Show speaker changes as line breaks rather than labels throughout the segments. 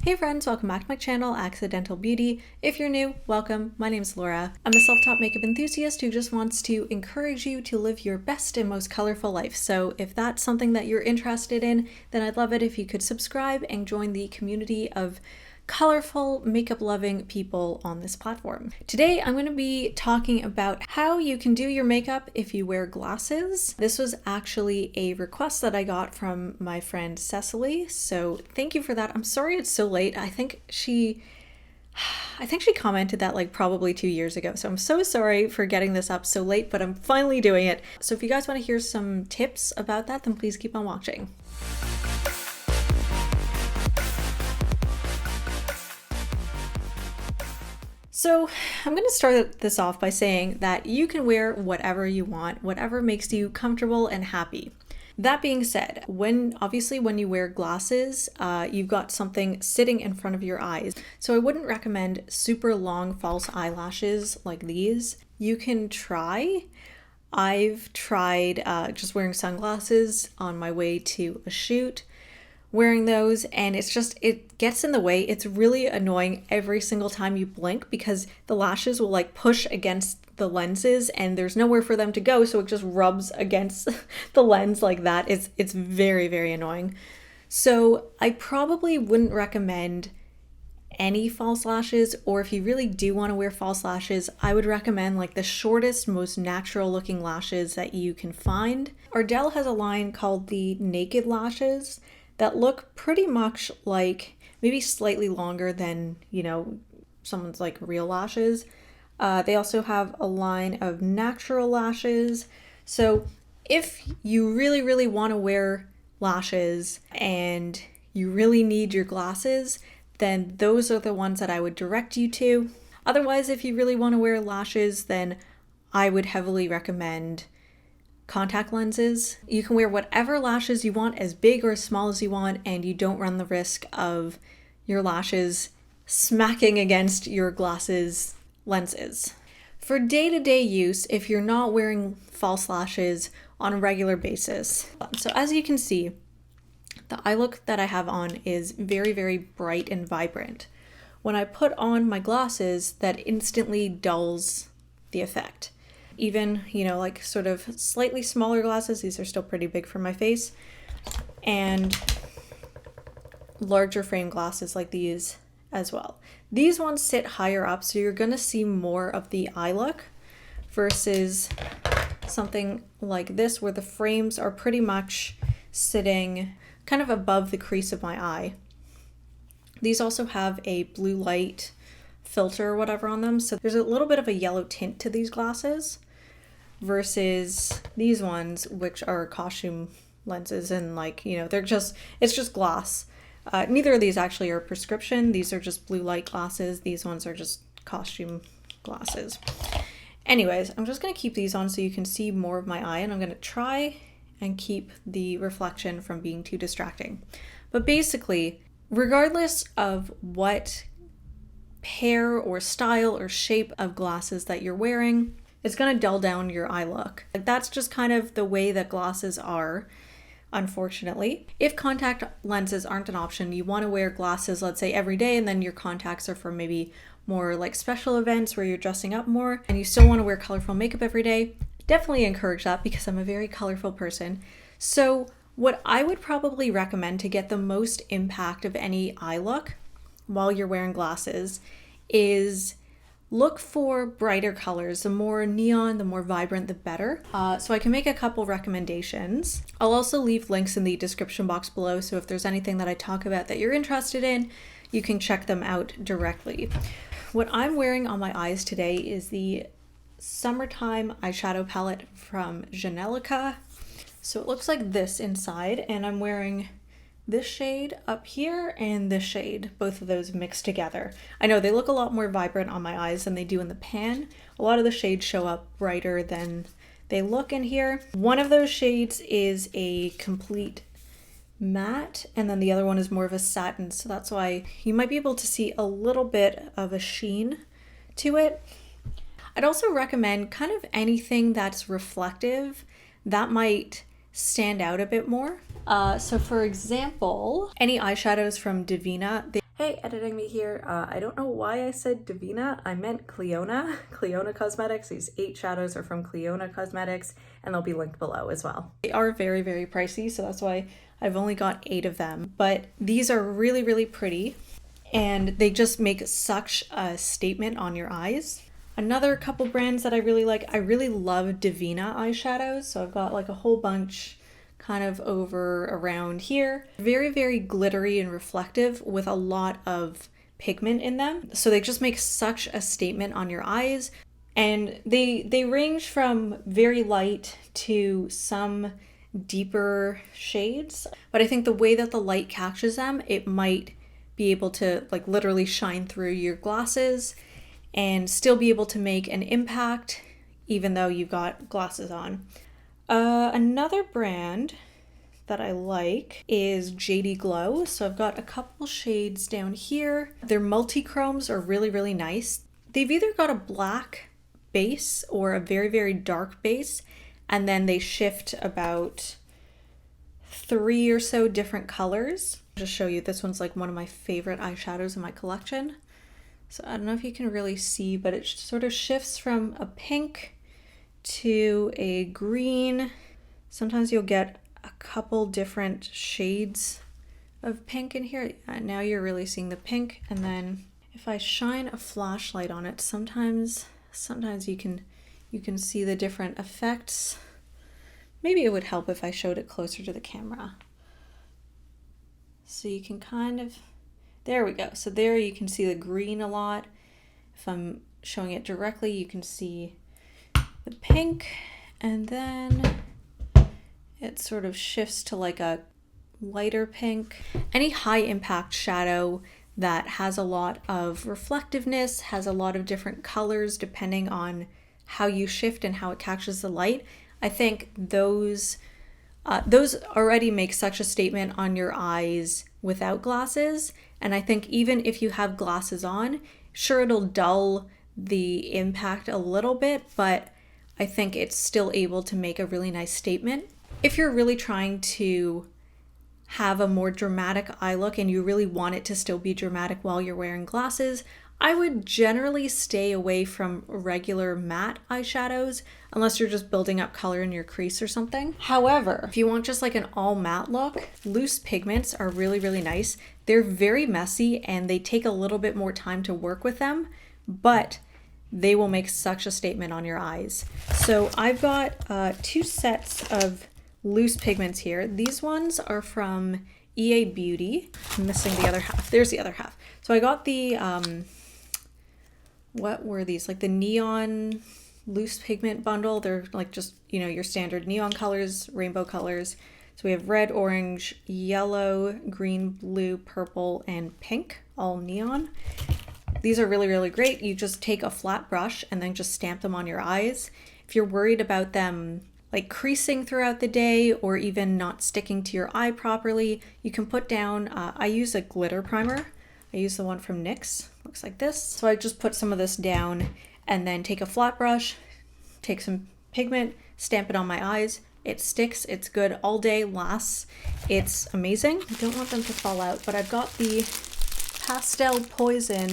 Hey friends, welcome back to my channel, Accidental Beauty. If you're new, welcome. My name is Laura. I'm a self-taught makeup enthusiast who just wants to encourage you to live your best and most colorful life. So if that's something that you're interested in, then I'd love it if you could subscribe and join the community of colorful, makeup-loving people on this platform. Today, I'm going to be talking about how you can do your makeup if you wear glasses. This was actually a request that I got from my friend Cecily, so thank you for that. I'm sorry it's so late. I think she commented that like probably 2 years ago, so I'm so sorry for getting this up so late, but I'm finally doing it. So if you guys want to hear some tips about that, then please keep on watching. So I'm going to start this off by saying that you can wear whatever you want, whatever makes you comfortable and happy. That being said, obviously when you wear glasses, you've got something sitting in front of your eyes. So I wouldn't recommend super long false eyelashes like these. You can try. I've tried just wearing sunglasses on my way to a shoot, wearing those, and it gets in the way. It's really annoying every single time you blink because the lashes will like push against the lenses and there's nowhere for them to go, so it just rubs against the lens like that. It's very, very annoying. So I probably wouldn't recommend any false lashes, or if you really do want to wear false lashes, I would recommend like the shortest, most natural looking lashes that you can find. Ardell has a line called the Naked Lashes that look pretty much like, maybe slightly longer than, someone's like real lashes. They also have a line of natural lashes. So if you really, really want to wear lashes and you really need your glasses, then those are the ones that I would direct you to. Otherwise, if you really want to wear lashes, then I would heavily recommend contact lenses. You can wear whatever lashes you want, as big or as small as you want, and you don't run the risk of your lashes smacking against your glasses lenses. For day-to-day use, if you're not wearing false lashes on a regular basis. So as you can see, the eye look that I have on is very, very bright and vibrant. When I put on my glasses, that instantly dulls the effect. Even, like sort of slightly smaller glasses, these are still pretty big for my face, and larger frame glasses like these as well. These ones sit higher up, so you're gonna see more of the eye look versus something like this where the frames are pretty much sitting kind of above the crease of my eye. These also have a blue light filter or whatever on them, so there's a little bit of a yellow tint to these glasses versus these ones, which are costume lenses, and it's just gloss. Neither of these actually are prescription. These are just blue light glasses. These ones are just costume glasses. Anyways, I'm just going to keep these on so you can see more of my eye, and I'm going to try and keep the reflection from being too distracting. But basically, regardless of what pair or style or shape of glasses that you're wearing, it's going to dull down your eye look. That's just kind of the way that glasses are, unfortunately. If contact lenses aren't an option, you want to wear glasses, let's say every day, and then your contacts are for maybe more like special events where you're dressing up more, and you still want to wear colorful makeup every day, definitely encourage that because I'm a very colorful person. So what I would probably recommend to get the most impact of any eye look while you're wearing glasses is look for brighter colors. The more neon, the more vibrant, the better. So I can make a couple recommendations. I'll also leave links in the description box below, so if there's anything that I talk about that you're interested in, you can check them out directly. What I'm wearing on my eyes today is the Summertime Eyeshadow Palette from Janelica. So it looks like this inside, and I'm wearing this shade up here and this shade, both of those mixed together. I know they look a lot more vibrant on my eyes than they do in the pan. A lot of the shades show up brighter than they look in here. One of those shades is a complete matte, and then the other one is more of a satin, so that's why you might be able to see a little bit of a sheen to it. I'd also recommend kind of anything that's reflective that might stand out a bit more. So for example, any eyeshadows from Divina, Hey, editing me here. I don't know why I said Divina. I meant Cleona. Cleona Cosmetics. These 8 shadows are from Cleona Cosmetics, and they'll be linked below as well. They are very, very pricey, so that's why I've only got 8 of them. But these are really, really pretty, and they just make such a statement on your eyes. Another couple brands that I really like, I really love Divina eyeshadows, so I've got like a whole bunch kind of over around here. Very, very glittery and reflective with a lot of pigment in them. So they just make such a statement on your eyes. And they range from very light to some deeper shades. But I think the way that the light catches them, it might be able to like literally shine through your glasses and still be able to make an impact even though you've got glasses on. Another brand that I like is JD Glow. So I've got a couple shades down here. Their multi-chromes are really, really nice. They've either got a black base or a very, very dark base, and then they shift about 3 or so different colors. I'll just show you, this one's like one of my favorite eyeshadows in my collection. So I don't know if you can really see, but it sort of shifts from a pink to a green. Sometimes you'll get a couple different shades of pink in here. Now you're really seeing the pink, and then if I shine a flashlight on it, sometimes you can see the different effects. Maybe it would help if I showed it closer to the camera. So you can kind of, there we go. So there you can see the green a lot. If I'm showing it directly, you can see the pink, and then it sort of shifts to like a lighter pink. Any high impact shadow that has a lot of reflectiveness, has a lot of different colors depending on how you shift and how it catches the light, I think those already make such a statement on your eyes without glasses. And I think even if you have glasses on, sure, it'll dull the impact a little bit, but I think it's still able to make a really nice statement. If you're really trying to have a more dramatic eye look and you really want it to still be dramatic while you're wearing glasses, I would generally stay away from regular matte eyeshadows unless you're just building up color in your crease or something. However, if you want just like an all matte look, loose pigments are really, really nice. They're very messy and they take a little bit more time to work with them, but they will make such a statement on your eyes. So I've got 2 sets of loose pigments here. These ones are from EA Beauty. I'm missing the other half. There's the other half. So I got the, what were these? Like the neon loose pigment bundle. They're like just, you know, your standard neon colors, rainbow colors. So we have red, orange, yellow, green, blue, purple, and pink, all neon. These are really, really great. You just take a flat brush and then just stamp them on your eyes. If you're worried about them like creasing throughout the day or even not sticking to your eye properly, you can put down, I use a glitter primer. I use the one from NYX, looks like this. So I just put some of this down and then take a flat brush, take some pigment, stamp it on my eyes. It sticks, it's good all day, lasts, it's amazing. I don't want them to fall out, but I've got the Pastel Poison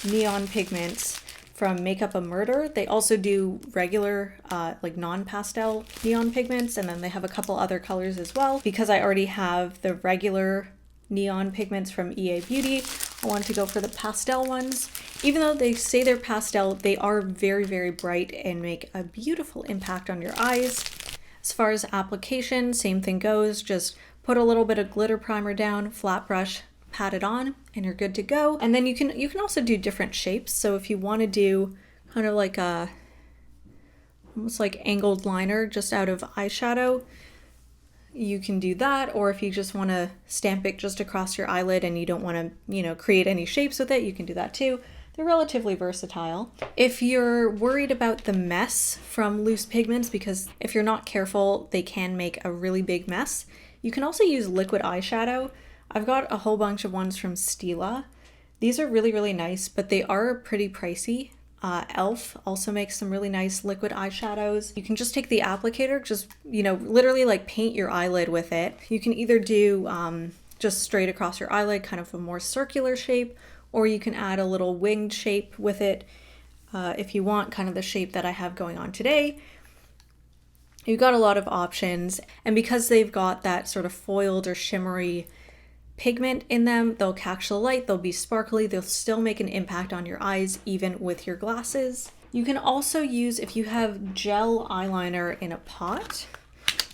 neon pigments from Makeup a Murder. They also do regular like non-pastel neon pigments, and then they have a couple other colors as well. Because I already have the regular neon pigments from EA Beauty, I wanted to go for the pastel ones. Even though they say they're pastel, they are very, very bright and make a beautiful impact on your eyes. As far as application, same thing goes. Just put a little bit of glitter primer down, flat brush, pat it on, and you're good to go. And then you can also do different shapes. So if you want to do kind of like a almost like angled liner just out of eyeshadow, you can do that. Or if you just want to stamp it just across your eyelid and you don't want to, you know, create any shapes with it, you can do that too. They're relatively versatile. If you're worried about the mess from loose pigments, because if you're not careful, they can make a really big mess, you can also use liquid eyeshadow. I've got a whole bunch of ones from Stila. These are really, really nice, but they are pretty pricey. e.l.f. also makes some really nice liquid eyeshadows. You can just take the applicator, just, you know, literally like paint your eyelid with it. You can either do just straight across your eyelid, kind of a more circular shape, or you can add a little winged shape with it if you want, kind of the shape that I have going on today. You've got a lot of options, and because they've got that sort of foiled or shimmery pigment in them, they'll catch the light, they'll be sparkly, they'll still make an impact on your eyes even with your glasses. You can also use, if you have gel eyeliner in a pot,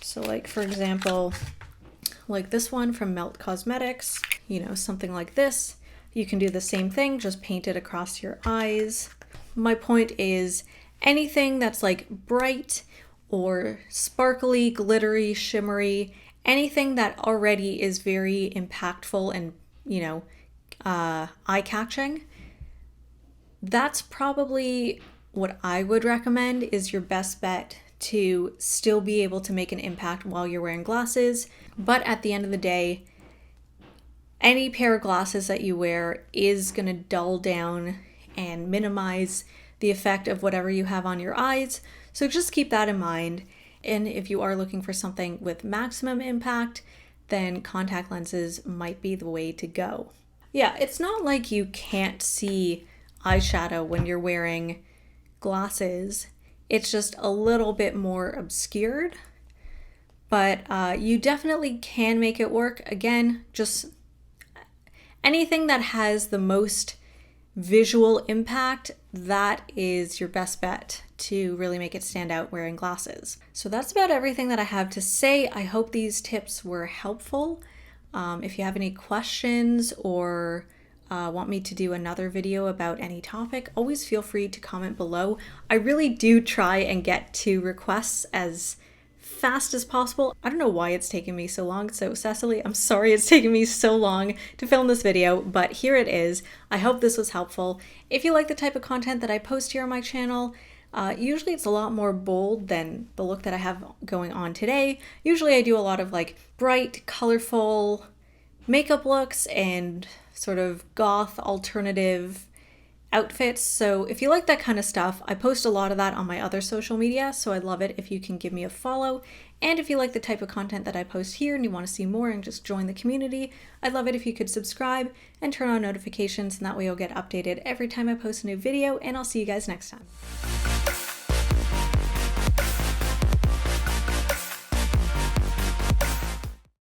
so like for example, like this one from Melt Cosmetics, you know, something like this, you can do the same thing, just paint it across your eyes. My point is anything that's like bright or sparkly, glittery, shimmery, anything that already is very impactful and, you know, eye-catching, that's probably what I would recommend is your best bet to still be able to make an impact while you're wearing glasses. But at the end of the day, any pair of glasses that you wear is going to dull down and minimize the effect of whatever you have on your eyes. So just keep that in mind. And if you are looking for something with maximum impact, then contact lenses might be the way to go. Yeah, it's not like you can't see eyeshadow when you're wearing glasses. It's just a little bit more obscured, but you definitely can make it work. Again, just anything that has the most visual impact, that is your best bet to really make it stand out wearing glasses. So that's about everything that I have to say. I hope these tips were helpful. If you have any questions or want me to do another video about any topic, always feel free to comment below. I really do try and get to requests as fast as possible. I don't know why it's taking me so long. So Cecily, I'm sorry it's taken me so long to film this video, but here it is. I hope this was helpful. If you like the type of content that I post here on my channel, usually it's a lot more bold than the look that I have going on today. Usually I do a lot of like bright, colorful makeup looks and sort of goth alternative outfits. So if you like that kind of stuff, I post a lot of that on my other social media, so I'd love it if you can give me a follow. And if you like the type of content that I post here and you want to see more and just join the community, I'd love it if you could subscribe and turn on notifications, and that way you'll get updated every time I post a new video, and I'll see you guys next time.